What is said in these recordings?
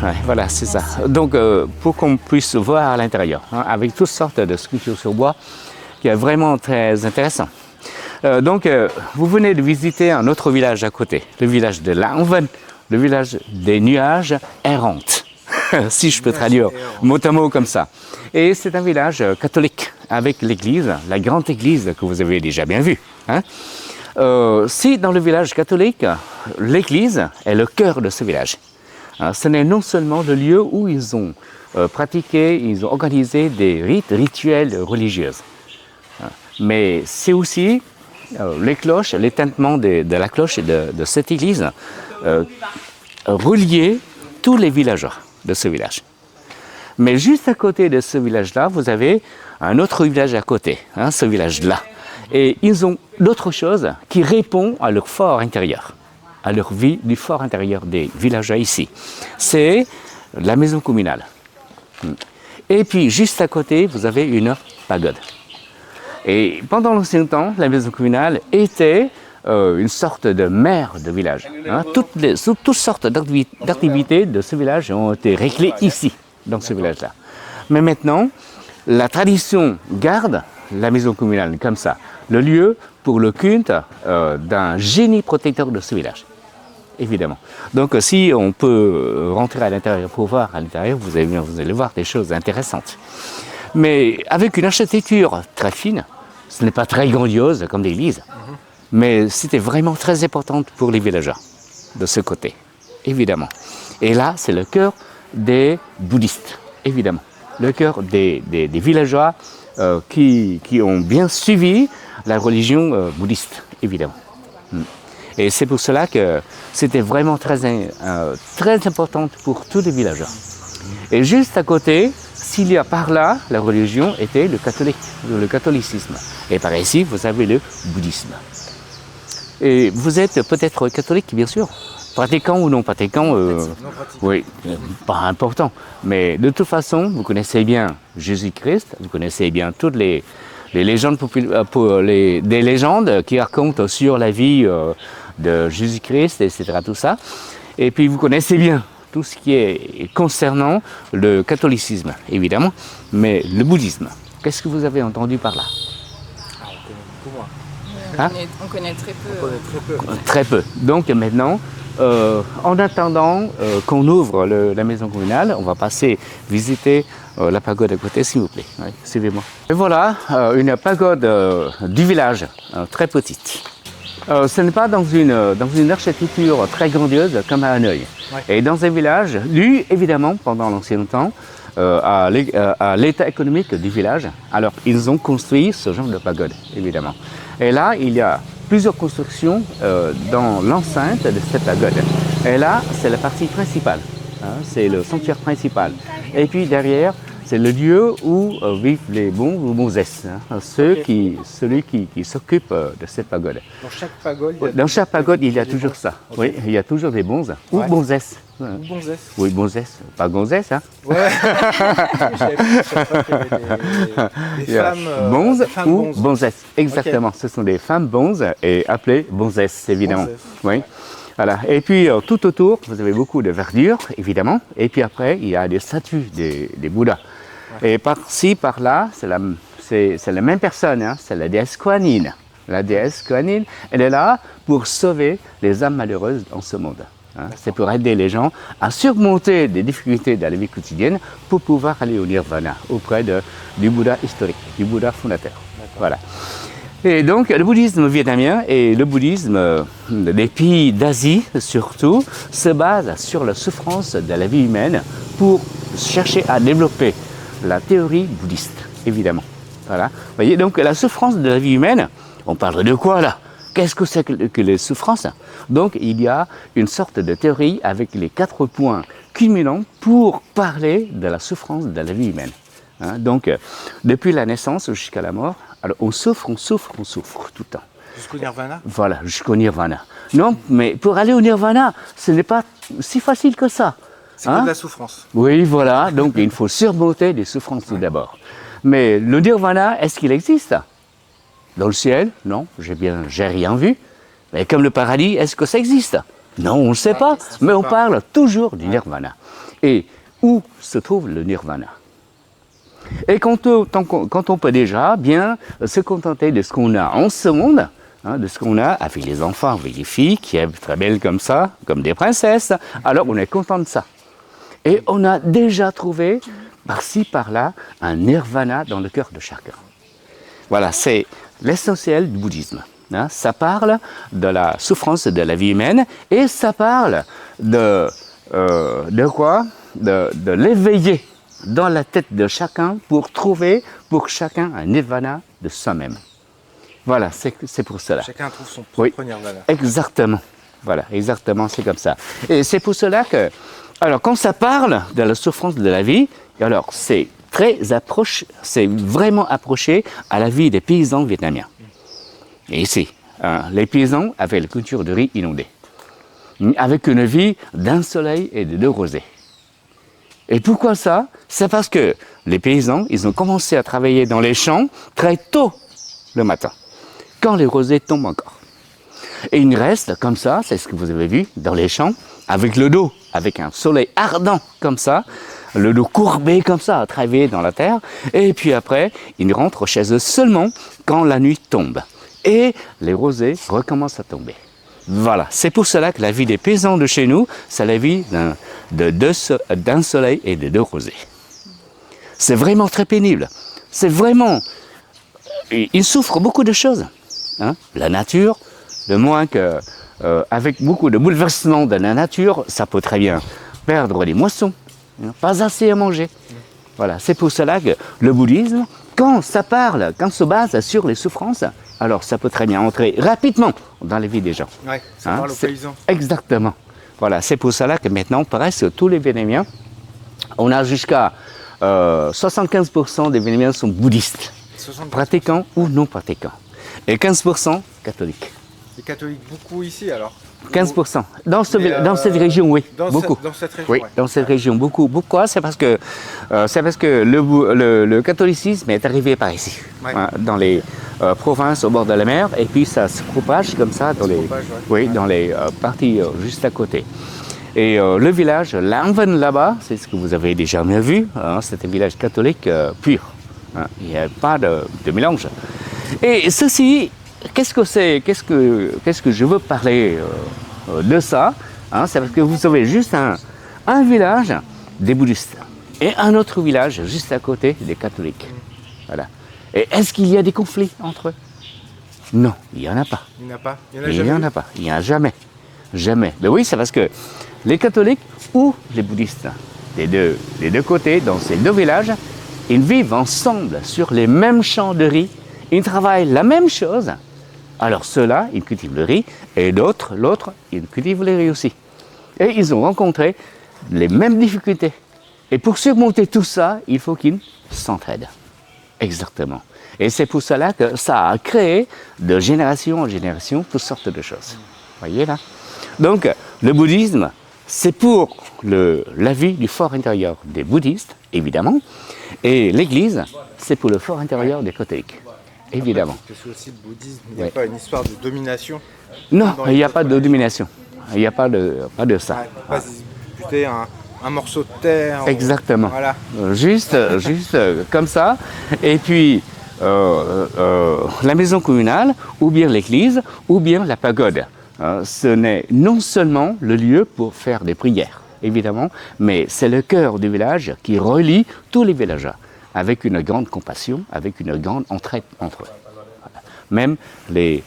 Ouais, voilà, c'est ça. Donc, pour qu'on puisse voir à l'intérieur, hein, avec toutes sortes de sculptures sur bois, qui est vraiment très intéressant. Donc, vous venez de visiter un autre village à côté, le village de Lanven, le village des nuages errantes, si je peux traduire mot à mot comme ça. Et c'est un village catholique, avec l'église, la grande église que vous avez déjà bien vue. Hein. Si dans le village catholique, l'église est le cœur de ce village. Ce n'est non seulement le lieu où ils ont pratiqué, ils ont organisé des rituels religieux, mais c'est aussi les cloches, les tintements de la cloche de cette église reliaient tous les villageois de ce village. Mais juste à côté de ce village-là, vous avez un autre village à côté, hein, ce village-là. Et ils ont d'autres choses qui répondent à leur fort intérieur, à leur vie du fort intérieur des villageois ici. C'est la maison communale. Et puis, juste à côté, vous avez une pagode. Et pendant l'ancien temps, la maison communale était une sorte de maire de village. Hein. Toutes sortes d'activités de ce village ont été réglées ici, dans ce village-là. Mais maintenant, la tradition garde la maison communale comme ça, le lieu pour le culte d'un génie protecteur de ce village, évidemment. Donc si on peut rentrer à l'intérieur pour voir à l'intérieur, vous allez voir des choses intéressantes. Mais avec une architecture très fine, ce n'est pas très grandiose comme l'église, mais c'était vraiment très important pour les villageois de ce côté, évidemment. Et là, c'est le cœur des bouddhistes, évidemment. Le cœur des villageois qui ont bien suivi la religion bouddhiste, évidemment. Et c'est pour cela que c'était vraiment très important pour tous les villageois. Et juste à côté, s'il y a par là, la religion était le catholicisme. Et par ici, vous avez le bouddhisme. Et vous êtes peut-être catholique, bien sûr. Pratiquant ou non pratiquant, oui, pas important. Mais de toute façon, vous connaissez bien Jésus-Christ, vous connaissez bien toutes les légendes, des légendes qui racontent sur la vie de Jésus-Christ, etc. Tout ça. Et puis vous connaissez bien tout ce qui est concernant le catholicisme, évidemment, mais le bouddhisme. Qu'est-ce que vous avez entendu par là? On connaît très peu. Très peu. Donc maintenant, en attendant qu'on ouvre la maison communale, on va passer visiter la pagode à côté, s'il vous plaît. Ouais, suivez-moi. Et voilà, une pagode du village, très petite. Ce n'est pas dans une architecture très grandiose comme à Hanoï. Ouais. Et dans un village, dû évidemment pendant l'ancien temps à l'état économique du village, alors ils ont construit ce genre de pagode, évidemment. Et là, il y a plusieurs constructions dans l'enceinte de cette pagode. Et là, c'est la partie principale, hein, c'est le sanctuaire principal. Et puis derrière, c'est le lieu où vivent les bons ou bonzes, hein, celui qui s'occupe de cette pagode. Dans chaque pagode, il y a toujours ça. Okay. Oui, il y a toujours des bonzes ou bonzes. Ou bonzes. Oui, bonzes, pas gonzesses, hein. Ouais. des femmes bonzes ou bonzes. bonzesses. Exactement, okay. Ce sont des femmes bonzes et appelées bonzesses, évidemment. Bonzes. Oui. Voilà. Et puis tout autour, vous avez beaucoup de verdure, évidemment. Et puis après, il y a des statues des Bouddhas. Ouais. Et par-ci, par-là, c'est la même personne, hein, c'est la déesse Kuan-Yin. La déesse Kuan-Yin, elle est là pour sauver les âmes malheureuses dans ce monde. Hein. C'est pour aider les gens à surmonter des difficultés dans la vie quotidienne pour pouvoir aller au nirvana, auprès du Bouddha historique, du Bouddha fondateur. Voilà. Et donc le bouddhisme vietnamien et le bouddhisme des pays d'Asie surtout se base sur la souffrance de la vie humaine pour chercher à développer la théorie bouddhiste, évidemment. Voilà. Vous voyez, donc la souffrance de la vie humaine, on parle de quoi là? Qu'est-ce que c'est que les souffrances? Donc il y a une sorte de théorie avec les 4 points culminants pour parler de la souffrance de la vie humaine. Hein, donc depuis la naissance jusqu'à la mort, alors on souffre tout le temps. Jusqu'au nirvana? Voilà, jusqu'au nirvana. Non, mais pour aller au nirvana, ce n'est pas si facile que ça. C'est que de la souffrance. Oui, voilà, donc il faut surmonter les souffrances tout d'abord. Mais le nirvana, est-ce qu'il existe? Dans le ciel? Non, j'ai rien vu. Mais comme le paradis, est-ce que ça existe? Non, on ne sait pas, mais on parle toujours du nirvana. et où se trouve le nirvana. Et quand on peut déjà bien se contenter de ce qu'on a en ce monde, hein, de ce qu'on a avec les enfants, avec les filles qui sont très belles comme ça, comme des princesses, alors on est content de ça. Et on a déjà trouvé, par-ci, par-là, un nirvana dans le cœur de chacun. Voilà, c'est l'essentiel du bouddhisme. Hein. Ça parle de la souffrance de la vie humaine et ça parle de quoi? De l'éveiller dans la tête de chacun pour trouver pour chacun un nirvana de soi-même. Voilà, c'est pour cela. Chacun trouve son propre nirvana. Exactement. Voilà, exactement, c'est comme ça. Et c'est pour cela que, alors quand ça parle de la souffrance de la vie, alors c'est vraiment approché à la vie des paysans vietnamiens. Et ici, hein, les paysans avaient la culture de riz inondée, avec une vie d'un soleil et de deux rosées. Et pourquoi ça? C'est parce que les paysans, ils ont commencé à travailler dans les champs très tôt le matin, quand les rosées tombent encore. Et ils restent comme ça, c'est ce que vous avez vu, dans les champs, avec le dos, avec un soleil ardent comme ça, le dos courbé comme ça, à travailler dans la terre. Et puis après, ils rentrent chez eux seulement quand la nuit tombe. Et les rosées recommencent à tomber. Voilà, c'est pour cela que la vie des paysans de chez nous, c'est la vie d'un soleil et de deux rosées. C'est vraiment très pénible. C'est vraiment... Ils souffrent beaucoup de choses. Hein. La nature, de moins que... avec beaucoup de bouleversements de la nature, ça peut très bien perdre les moissons. Hein, pas assez à manger. Voilà, c'est pour cela que le bouddhisme, quand ça se base sur les souffrances, alors ça peut très bien entrer rapidement dans la vie des gens. Oui, ça parle aux paysans. Exactement. Voilà, c'est pour cela que maintenant, presque tous les Vietnamiens, on a jusqu'à 75% des Vietnamiens sont bouddhistes, 75%. pratiquants ou non pratiquants, et 15% catholiques. Les catholiques, beaucoup ici alors? 15%. Dans cette région, oui, beaucoup. Dans cette région, oui, ouais. dans cette région, beaucoup. Pourquoi? C'est parce que le catholicisme est arrivé par ici, Ouais. hein, dans les provinces au bord de la mer, et puis ça se propage comme ça dans dans les parties juste à côté. Et le village, Lanven là-bas, c'est ce que vous avez déjà bien vu, hein, c'est un village catholique pur. Hein, il n'y a pas de mélange. Et ceci... Qu'est-ce que je veux parler de ça, hein, c'est parce que vous avez juste un village des bouddhistes et un autre village juste à côté des catholiques. Voilà. Et est-ce qu'il y a des conflits entre eux? Non, il n'y en a pas. Il n'y en a pas? Il n'y en a pas. Il n'y en a jamais. Jamais. Mais oui, c'est parce que les catholiques ou les bouddhistes, des deux côtés, dans ces deux villages, ils vivent ensemble sur les mêmes champs de riz. Ils travaillent la même chose. Alors ceux-là, ils cultivent le riz, et l'autre, ils cultivent le riz aussi. Et ils ont rencontré les mêmes difficultés. Et pour surmonter tout ça, il faut qu'ils s'entraident. Exactement. Et c'est pour cela que ça a créé de génération en génération toutes sortes de choses. Vous voyez là? Donc, le bouddhisme, c'est pour la vie du fort intérieur des bouddhistes, évidemment, et l'Église, c'est pour le fort intérieur des catholiques. Évidemment. Parce que aussi le bouddhisme, il n'y a pas une histoire de domination? Non, il n'y a pas de domination. Il n'y a pas de ça. Il ne faut pas se disputer un morceau de terre. Exactement. Voilà. Juste comme ça. Et puis, la maison communale, ou bien l'église, ou bien la pagode. Ce n'est non seulement le lieu pour faire des prières, évidemment, mais c'est le cœur du village qui relie tous les villageois, avec une grande compassion, avec une grande entraide entre eux. Voilà. Même les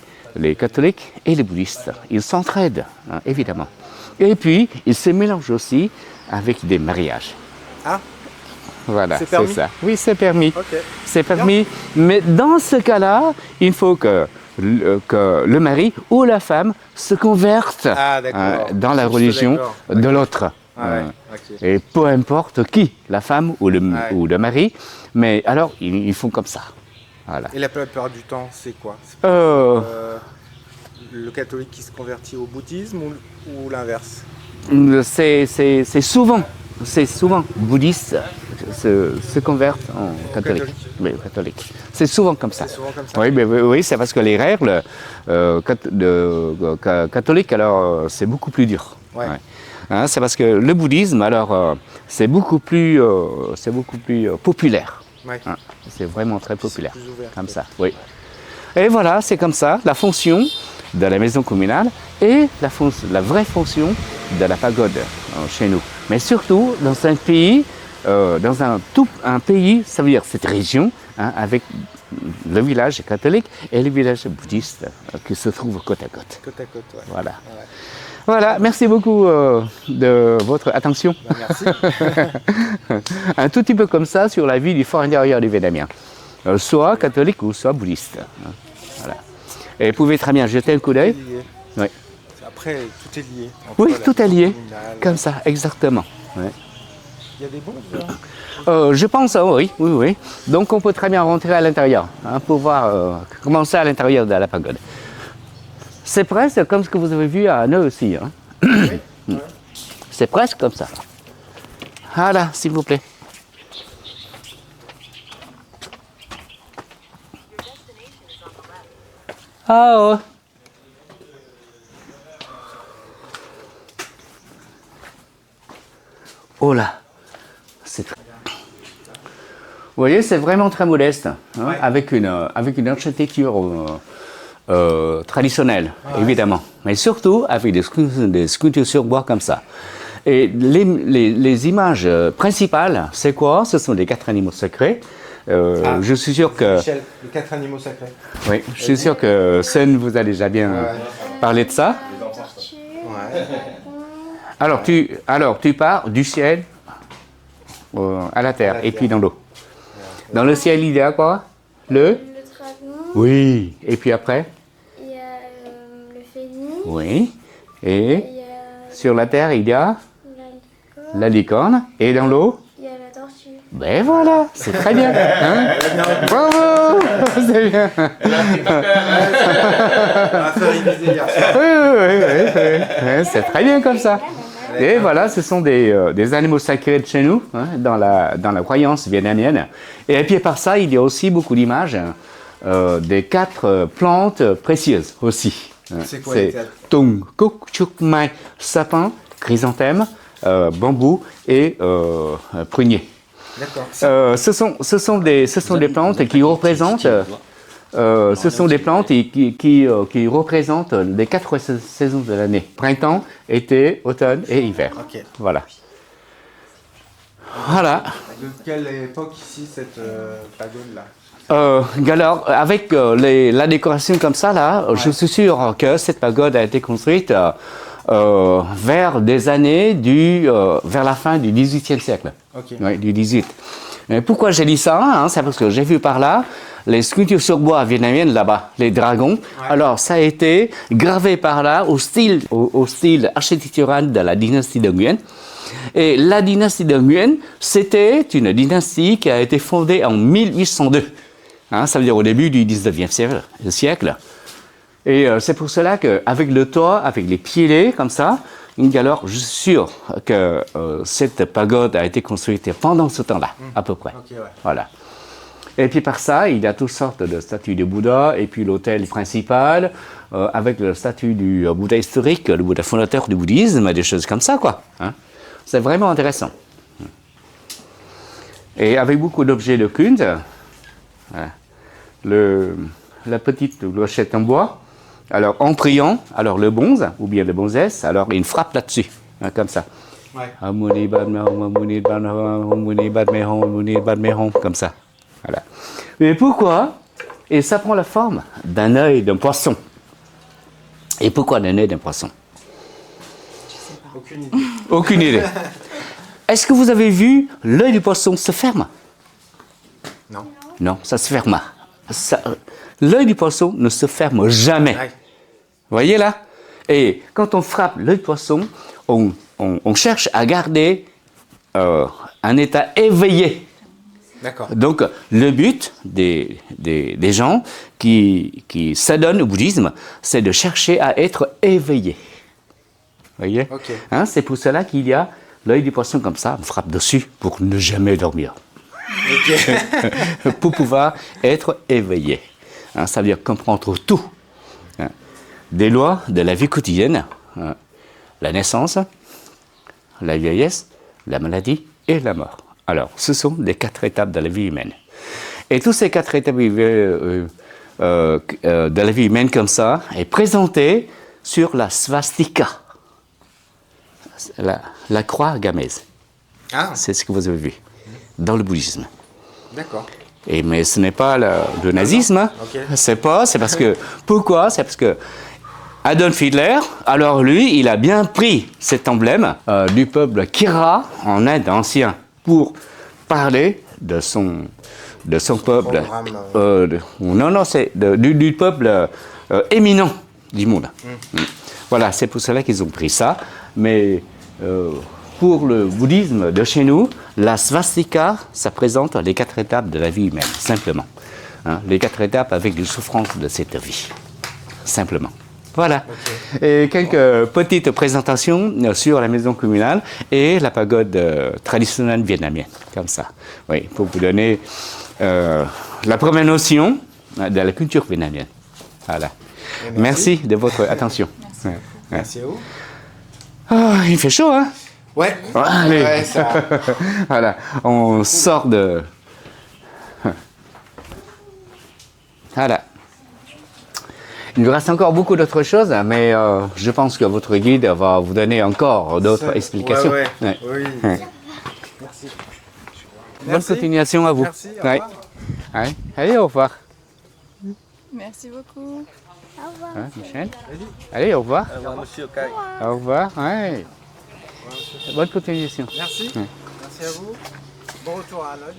catholiques et les bouddhistes, ils s'entraident, hein, évidemment. Et puis, ils se mélangent aussi avec des mariages. Ah, voilà, c'est permis? ça. Oui, c'est permis. ok. C'est permis. Mais dans ce cas-là, il faut que le mari ou la femme se convertent dans la religion de l'autre. Ah ouais, ok. Et peu importe qui, la femme ou le mari, mais alors ils font comme ça. Voilà. Et la plupart du temps, c'est quoi? Le catholique qui se convertit au bouddhisme ou l'inverse? C'est souvent bouddhistes se convertent en catholique. Oui, catholique. C'est souvent comme ça. C'est souvent comme ça. Oui, mais oui, c'est parce que les règles catholiques, alors c'est beaucoup plus dur. Ouais. Ouais. Hein, c'est parce que le bouddhisme, alors, c'est beaucoup plus populaire. Ouais. Hein, c'est vraiment très populaire. plus ouvert, Comme ça, oui. Et voilà, c'est comme ça, la fonction de la maison communale et la vraie fonction de la pagode chez nous. Mais surtout, dans un pays, un pays, ça veut dire cette région, hein, avec le village catholique et le village bouddhiste qui se trouvent côte à côte. Côte à côte, ouais. Voilà. Ouais. Voilà, merci beaucoup de votre attention. Bah, merci. Un tout petit peu comme ça sur la vie du fort intérieur du Vietnamien. Soit catholique ou soit bouddhiste. Voilà. Et vous pouvez très bien jeter un coup Tout est d'œil. lié. Oui. Après, tout est lié. entre Oui, la tout est lié. communale. Comme ça, exactement. Ouais. Il y a des bons là. Je pense, oui, oui, oui. Donc on peut très bien rentrer à l'intérieur, hein, pour voir commencer à l'intérieur de la pagode. C'est presque comme ce que vous avez vu à Hanoi aussi. Hein. C'est presque comme ça. Voilà, s'il vous plaît. Ah oh. Oh là, c'est très... Vous voyez, c'est vraiment très modeste, hein, Ouais. avec une architecture traditionnelle, évidemment, mais surtout avec des sculptures sur bois comme ça. Et les images principales, c'est quoi? Ce sont des 4 animaux sacrés. Je suis sûr que... Michel, les 4 animaux sacrés. Oui, je suis sûr que Sen vous a déjà bien parlé de ça. Ouais. Alors tu pars du ciel à la terre et puis dans l'eau. Dans le ciel, il y a quoi? Le dragon, Oui. Et puis après? il y a le phénix, Oui. Et il y a sur la terre, il y a la licorne, la licorne. Et dans l'eau? il y a la tortue. Ben voilà, c'est très bien. Hein? Bravo. C'est bien. On va faire réviser hier soir. Oui, c'est très bien comme ça. Et voilà, ce sont des animaux sacrés de chez nous, hein, dans la croyance vietnamienne. Et puis par ça, il y a aussi beaucoup d'images des 4 plantes précieuses aussi. Hein. C'est quoi les 4? Tung, Cook, Chuk Mai, sapin, chrysanthème, bambou et prunier. D'accord. Ce sont des plantes qui représentent... ce sont des plantes qui représentent les 4 saisons de l'année. Printemps, été, automne et hiver. Ok. Voilà. Voilà. De quelle époque ici cette pagode-là? Alors, avec la décoration comme ça, là, je suis sûr que cette pagode a été construite vers des années vers la fin du XVIIIe siècle. Ok. Oui, du 18. Mais pourquoi j'ai dit ça, hein? C'est parce que j'ai vu par là les sculptures sur bois vietnamiennes là-bas, les dragons. Ouais. Alors, ça a été gravé par là au style architectural de la dynastie de Nguyen. Et la dynastie de Nguyen, c'était une dynastie qui a été fondée en 1802. Hein, ça veut dire au début du 19e siècle. Et c'est pour cela qu'avec le toit, avec les piliers comme ça, alors je suis sûr que cette pagode a été construite pendant ce temps-là, à peu près. Ok, ouais. Voilà. Et puis par ça, il y a toutes sortes de statues de Bouddha, et puis l'autel principal, avec la statue du Bouddha historique, le Bouddha fondateur du bouddhisme, des choses comme ça, quoi. Hein. C'est vraiment intéressant. Et avec beaucoup d'objets de culte, voilà. La petite clochette en bois, alors en priant, alors le bonze, ou bien le bonzesse, alors il frappe là-dessus, hein, comme ça. Ouais. Amuni Padme Hum, Amuni Padme Hum, Amuni Padme Hum, Amuni Padme Hum, comme ça. Voilà. Mais pourquoi? Et ça prend la forme d'un œil d'un poisson. Et pourquoi d'un œil d'un poisson? Aucune idée. Aucune idée. Est-ce que vous avez vu l'œil du poisson se ferme? Non. Non, ça se ferme. L'œil du poisson ne se ferme jamais. Ouais. Voyez là? Et quand on frappe l'œil du poisson, on cherche à garder un état éveillé. D'accord. Donc, le but des gens qui s'adonnent au bouddhisme, c'est de chercher à être éveillé. Voyez? Ok. Hein, c'est pour cela qu'il y a l'œil du poisson comme ça, on frappe dessus pour ne jamais dormir. Ok. Pour pouvoir être éveillé. Hein, ça veut dire comprendre tout. Hein. Des lois de la vie quotidienne, hein, la naissance, la vieillesse, la maladie et la mort. Alors, ce sont les 4 étapes de la vie humaine. Et toutes ces 4 étapes de la vie humaine comme ça est présentée sur la swastika, la croix gamèse. Ah, C'est ce que vous avez vu dans le bouddhisme. d'accord. Mais ce n'est pas le nazisme, hein. Ok. C'est parce que... Pourquoi? C'est parce que Adolf Hitler, alors lui, il a bien pris cet emblème du peuple Kira en Inde ancien pour parler de son peuple. Non, c'est du peuple éminent du monde. Voilà, c'est pour cela qu'ils ont pris ça. Mais pour le bouddhisme de chez nous, la swastika, ça présente les 4 étapes de la vie humaine, simplement. Hein, les 4 étapes avec les souffrances de cette vie, simplement. Voilà. Okay. Et quelques petites présentations sur la maison communale et la pagode traditionnelle vietnamienne, comme ça. Oui, pour vous donner la première notion de la culture vietnamienne. Voilà. Merci de votre attention. Merci, ouais. Merci à vous. Oh, il fait chaud, hein? Ouais. Allez. Ouais, ça... Voilà, on sort de... Voilà. Il nous reste encore beaucoup d'autres choses, mais je pense que votre guide va vous donner encore d'autres explications. Ouais. Oui. Merci. Bonne continuation à vous. Merci, au revoir. Ouais. Allez, au revoir. Merci beaucoup. Au revoir. Hein, Michel. Allez, au revoir. Au revoir, monsieur Kai. Au revoir. Ouais. Bonne continuation. Merci. Merci à vous. Bon retour à Hanoï.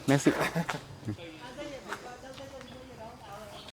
Merci.